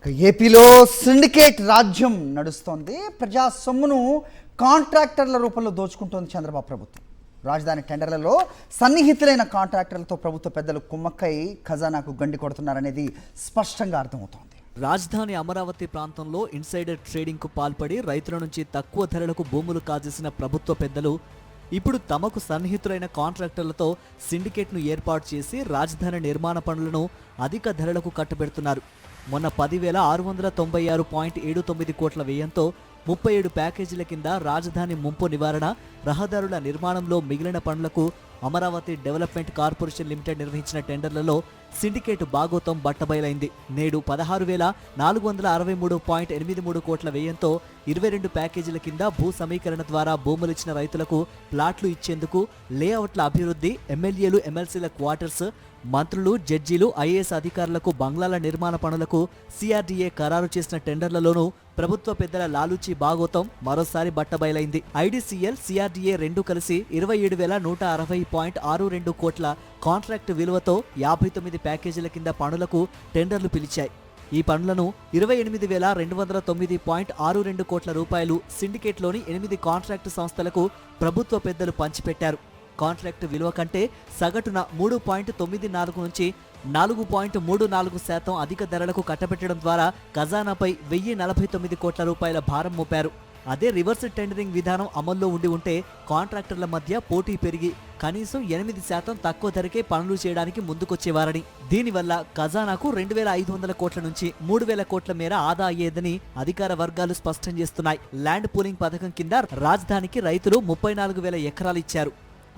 ఏపీలో సిండికేట్ రాజ్యం నడుస్తోంది. ప్రజా సొమ్మును కాంట్రాక్టర్ల రూపంలో దోచుకుంటోంది చంద్రబాబు ప్రభుత్వం. రాజధాని టెండర్లలో సన్నిహితులైన కాంట్రాక్టర్లతో ప్రభుత్వ పెద్దలు కుమ్మక్కై ఖజానాకు గండి కొడుతున్నారనేది స్పష్టంగా అర్థమవుతోంది. రాజధాని అమరావతి ప్రాంతంలో ఇన్సైడర్ ట్రేడింగ్కు పాల్పడి రైతుల నుంచి తక్కువ ధరలకు భూములు కాజేసిన ప్రభుత్వ పెద్దలు ఇప్పుడు తమకు సన్నిహితులైన కాంట్రాక్టర్లతో సిండికేట్ను ఏర్పాటు చేసి రాజధాని నిర్మాణ పనులను అధిక ధరలకు కట్టబెడుతున్నారు. మొన్న 10,696.79 కోట్ల వ్యయంతో 37 ప్యాకేజీల కింద రాజధాని ముంపు నివారణ, రహదారుల నిర్మాణంలో మిగిలిన పనులకు అమరావతి డెవలప్మెంట్ కార్పొరేషన్ లిమిటెడ్ నిర్వహించిన టెండర్లలో సిండికేట్ బాగోతం బట్టబయలైంది. నేడు 16,463.83 కోట్ల వ్యయంతో 22 ప్యాకేజీల కింద భూ సమీకరణ ద్వారా భూములిచ్చిన రైతులకు ప్లాట్లు ఇచ్చేందుకు లేఅవుట్ల అభివృద్ధి, ఎమ్మెల్యేలు ఎమ్మెల్సీల క్వార్టర్స్, మంత్రులు, జడ్జీలు, ఐఏఎస్ అధికారులకు బంగ్లాల నిర్మాణ పనులకు సిఆర్డీఏ ఖరారు చేసిన టెండర్లలోనూ ప్రభుత్వ పెద్దల లాలూచి బాగోతం మరోసారి బట్టబయలైంది. ఐడీసీఎల్, సిఆర్డీఏ రెండు కలిసి 27,160.62 కోట్ల కాంట్రాక్టు విలువతో 59 ప్యాకేజీల కింద పనులకు టెండర్లు పిలిచాయి. ఈ పనులను 28,209.62 కోట్ల రూపాయలు సిండికేట్లోని 8 కాంట్రాక్టు సంస్థలకు ప్రభుత్వ పెద్దలు పంచిపెట్టారు. కాంట్రాక్టు విలువ కంటే సగటున 3.94 నుంచి 4.34% అధిక ధరలకు కట్టబెట్టడం ద్వారా ఖజానాపై 1,049 కోట్ల రూపాయల భారం మోపారు. అదే రివర్స్ టెండరింగ్ విధానం అమల్లో ఉండి ఉంటే కాంట్రాక్టర్ల మధ్య పోటీ పెరిగి కనీసం 8% తక్కువ ధరకే పనులు చేయడానికి ముందుకొచ్చేవారని, దీనివల్ల ఖజానాకు 2,500 కోట్ల నుంచి 3,000 కోట్ల మేర ఆదా అయ్యేదని అధికార వర్గాలు స్పష్టం చేస్తున్నాయి. ల్యాండ్ పూలింగ్ పథకం కింద రాజధానికి రైతులు 34,000 ఎకరాలు ఇచ్చారు.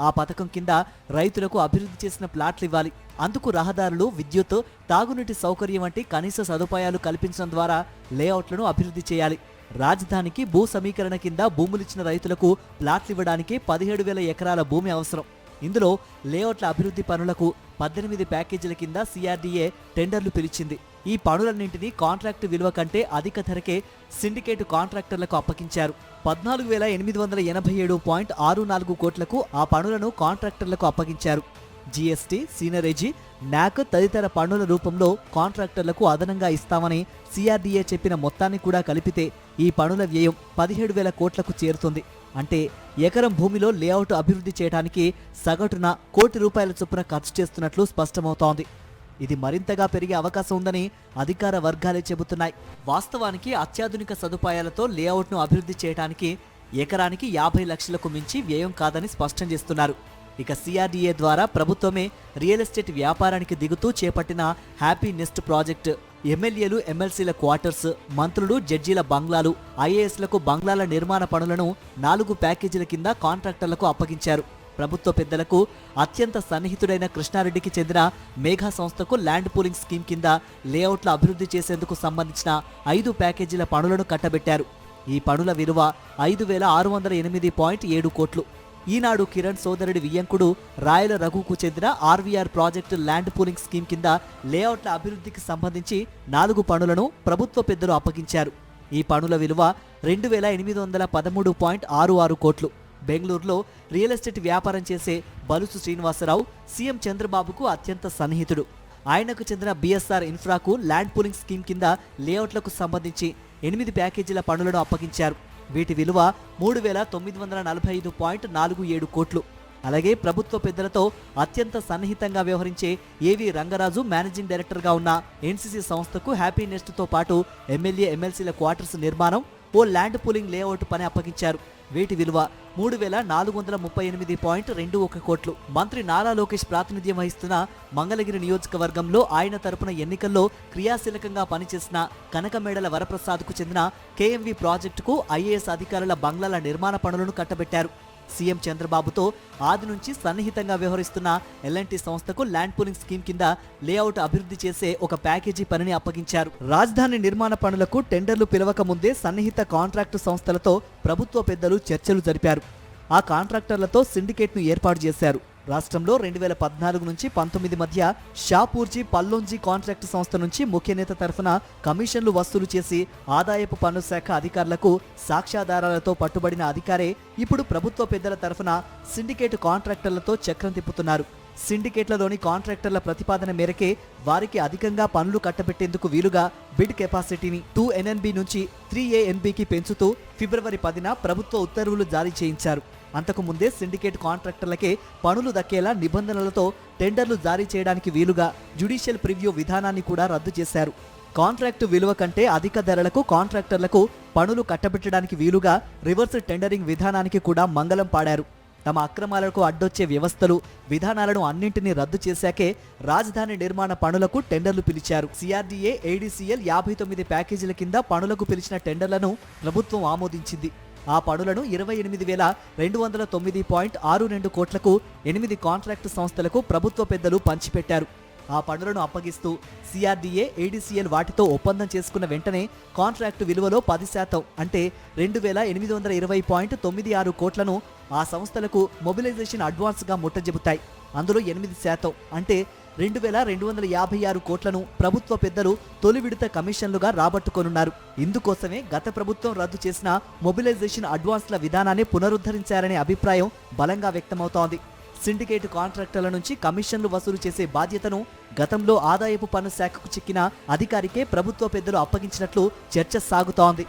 ఆ పథకం కింద రైతులకు అభివృద్ధి చేసిన ప్లాట్లు ఇవ్వాలి. అందుకు రహదారులు, విద్యుత్, తాగునీటి సౌకర్యం వంటి కనీస సదుపాయాలు కల్పించడం ద్వారా లేఅవుట్లను అభివృద్ధి చేయాలి. రాజధానికి భూ సమీకరణ కింద భూములిచ్చిన రైతులకు ప్లాట్లు ఇవ్వడానికి 17,000 ఎకరాల భూమి అవసరం. ఇందులో లేఅవుట్ల అభివృద్ధి పనులకు 18 ప్యాకేజీల కింద సిఆర్డీఏ టెండర్లు పిలిచింది. ఈ పనులన్నింటినీ కాంట్రాక్టు విలువ కంటే అధిక ధరకే సిండికేట్ కాంట్రాక్టర్లకు అప్పగించారు. 14,887.64 కోట్లకు ఆ పనులను కాంట్రాక్టర్లకు అప్పగించారు. జీఎస్టీ, సీనరేజీ, న్యాక్ తదితర పన్నుల రూపంలో కాంట్రాక్టర్లకు అదనంగా ఇస్తామని సిఆర్డీఏ చెప్పిన మొత్తాన్ని కూడా కలిపితే ఈ పనుల వ్యయం 17,000 కోట్లకు చేరుతుంది. అంటే ఎకరం భూమిలో లేఅవుట్ అభివృద్ధి చేయడానికి సగటున ₹1,00,00,000 చొప్పున ఖర్చు చేస్తున్నట్లు స్పష్టమవుతోంది. ఇది మరింతగా పెరిగే అవకాశం ఉందని అధికార వర్గాలే చెబుతున్నాయి. వాస్తవానికి అత్యాధునిక సదుపాయాలతో లేఅవుట్ను అభివృద్ధి చేయడానికి ఎకరానికి 50 లక్షలకు మించి వ్యయం కాదని స్పష్టం చేస్తున్నారు. ఇక సిఆర్డీఏ ద్వారా ప్రభుత్వమే రియల్ ఎస్టేట్ వ్యాపారానికి దిగుతూ చేపట్టిన హ్యాపీ నెస్ట్ ప్రాజెక్టు ఎమ్మెల్యేలు ఎమ్మెల్సీల క్వార్టర్స్, మంత్రులు, జడ్జీల బంగ్లాలు, ఐఏఎస్లకు బంగ్లాల నిర్మాణ పనులను 4 ప్యాకేజీల కింద కాంట్రాక్టర్లకు అప్పగించారు. ప్రభుత్వ పెద్దలకు అత్యంత సన్నిహితుడైన కృష్ణారెడ్డికి చెందిన మేఘా సంస్థకు ల్యాండ్ పూలింగ్ స్కీమ్ కింద లేఅవుట్ల అభివృద్ధి చేసేందుకు సంబంధించిన 5 ప్యాకేజీల పనులను కట్టబెట్టారు. ఈ పనుల విలువ 5,608.7 కోట్లు. ఈనాడు కిరణ్ సోదరుడి వియ్యంకుడు రాయల రఘుకు చెందిన RVR project land pooling scheme కింద లేఅవుట్ల అభివృద్ధికి సంబంధించి 4 పనులను ప్రభుత్వ పెద్దలు అప్పగించారు. ఈ పనుల విలువ 2,813.66 కోట్లు. బెంగళూరులో రియల్ ఎస్టేట్ వ్యాపారం చేసే బలుసు శ్రీనివాసరావు సీఎం చంద్రబాబుకు అత్యంత సన్నిహితుడు. ఆయనకు చెందిన బీఎస్ఆర్ ఇన్ఫ్రాకు ల్యాండ్ పూలింగ్ స్కీమ్ కింద లేఅవుట్లకు సంబంధించి 8 ప్యాకేజీల పనులను అప్పగించారు. వీటి విలువ 3,945.47 కోట్లు. అలాగే ప్రభుత్వ పెద్దలతో అత్యంత సన్నిహితంగా వ్యవహరించే ఏవి రంగరాజు మేనేజింగ్ డైరెక్టర్గా ఉన్న ఎన్సీసీ సంస్థకు హ్యాపీ నెస్ట్తో పాటు ఎమ్మెల్యే ఎమ్మెల్సీల క్వార్టర్స్ నిర్మాణం, ఓ ల్యాండ్ పూలింగ్ లేఅవుట్ పని అప్పగించారు. వీటి విలువ 3,438.21 కోట్లు. మంత్రి నారా లోకేష్ ప్రాతినిధ్యం వహిస్తున్న మంగళగిరి నియోజకవర్గంలో ఆయన తరపున ఎన్నికల్లో క్రియాశీలకంగా పనిచేసిన కనకమేడల వరప్రసాద్కు చెందిన కేఎంవి ప్రాజెక్టుకు ఐఏఎస్ అధికారుల బంగ్లాల నిర్మాణ పనులను కట్టబెట్టారు. సీఎం చంద్రబాబుతో ఆది నుంచి సన్నిహితంగా వ్యవహరిస్తున్న ఎల్ఎన్టీ సంస్థకు ల్యాండ్ పూలింగ్ స్కీమ్ కింద లేఅవుట్ అభివృద్ధి చేసే ఒక ప్యాకేజీ పనిని అప్పగించారు. రాజధాని నిర్మాణ పనులకు టెండర్లు పిలవక ముందే సన్నిహిత కాంట్రాక్టు సంస్థలతో ప్రభుత్వ పెద్దలు చర్చలు జరిపారు. ఆ కాంట్రాక్టర్లతో సిండికేట్ను ఏర్పాటు చేశారు. రాష్ట్రంలో 2014 నుంచి 19 మధ్య షాపూర్జీ, పల్లోంజీ కాంట్రాక్టు సంస్థ నుంచి ముఖ్య నేత తరఫున కమిషన్లు వసూలు చేసి ఆదాయపు పన్ను శాఖ అధికారులకు సాక్ష్యాధారాలతో పట్టుబడిన అధికారే ఇప్పుడు ప్రభుత్వ పెద్దల తరఫున సిండికేట్ కాంట్రాక్టర్లతో చక్రం తిప్పుతున్నారు. సిండికేట్లలోని కాంట్రాక్టర్ల ప్రతిపాదన మేరకే వారికి అధికంగా పనులు కట్టబెట్టేందుకు వీలుగా బిడ్ కెపాసిటీని 2NNB నుంచి 3ANBకి పెంచుతూ ఫిబ్రవరి 10న ప్రభుత్వ ఉత్తర్వులు జారీ చేయించారు. అంతకు ముందే సిండికేట్ కాంట్రాక్టర్లకే పనులు దక్కేలా నిబంధనలతో టెండర్లు జారీ చేయడానికి వీలుగా జ్యుడిషియల్ ప్రివ్యూ విధానాన్ని కూడా రద్దు చేశారు. కాంట్రాక్టు విలువ కంటే అధిక ధరలకు కాంట్రాక్టర్లకు పనులు కట్టబెట్టడానికి వీలుగా రివర్స్ టెండరింగ్ విధానానికి కూడా మంగళం పాడారు. తమ అక్రమాలకు అడ్డొచ్చే వ్యవస్థలు, విధానాలను అన్నింటినీ రద్దు చేశాకే రాజధాని నిర్మాణ పనులకు టెండర్లు పిలిచారు. CRDA, ADCL 59 ప్యాకేజీల కింద పనులకు పిలిచిన టెండర్లను ప్రభుత్వం ఆమోదించింది. ఆ పనులను 28,209.62 కోట్లకు 8 కాంట్రాక్టు సంస్థలకు ప్రభుత్వ పెద్దలు పంచిపెట్టారు. ఆ పనులను అప్పగిస్తూ CRDA, ADCL వాటితో ఒప్పందం చేసుకున్న వెంటనే కాంట్రాక్టు విలువలో 10% అంటే 2,820.96 కోట్లను ఆ సంస్థలకు మొబిలైజేషన్ అడ్వాన్స్గా ముట్టజెబుతాయి. అందులో 8% అంటే 2,256 కోట్లను ప్రభుత్వ పెద్దలు తొలి విడత కమిషన్లుగా రాబట్టుకొనున్నారు. ఇందుకోసమే గత ప్రభుత్వం రద్దు చేసిన మొబిలైజేషన్ అడ్వాన్స్ల విధానాన్ని పునరుద్ధరించారనే అభిప్రాయం బలంగా వ్యక్తమవుతోంది. సిండికేట్ కాంట్రాక్టర్ల నుంచి కమిషన్లు వసూలు చేసే బాధ్యతను గతంలో ఆదాయపు పన్ను శాఖకు చిక్కిన అధికారికే ప్రభుత్వ పెద్దలు అప్పగించినట్లు చర్చ సాగుతోంది.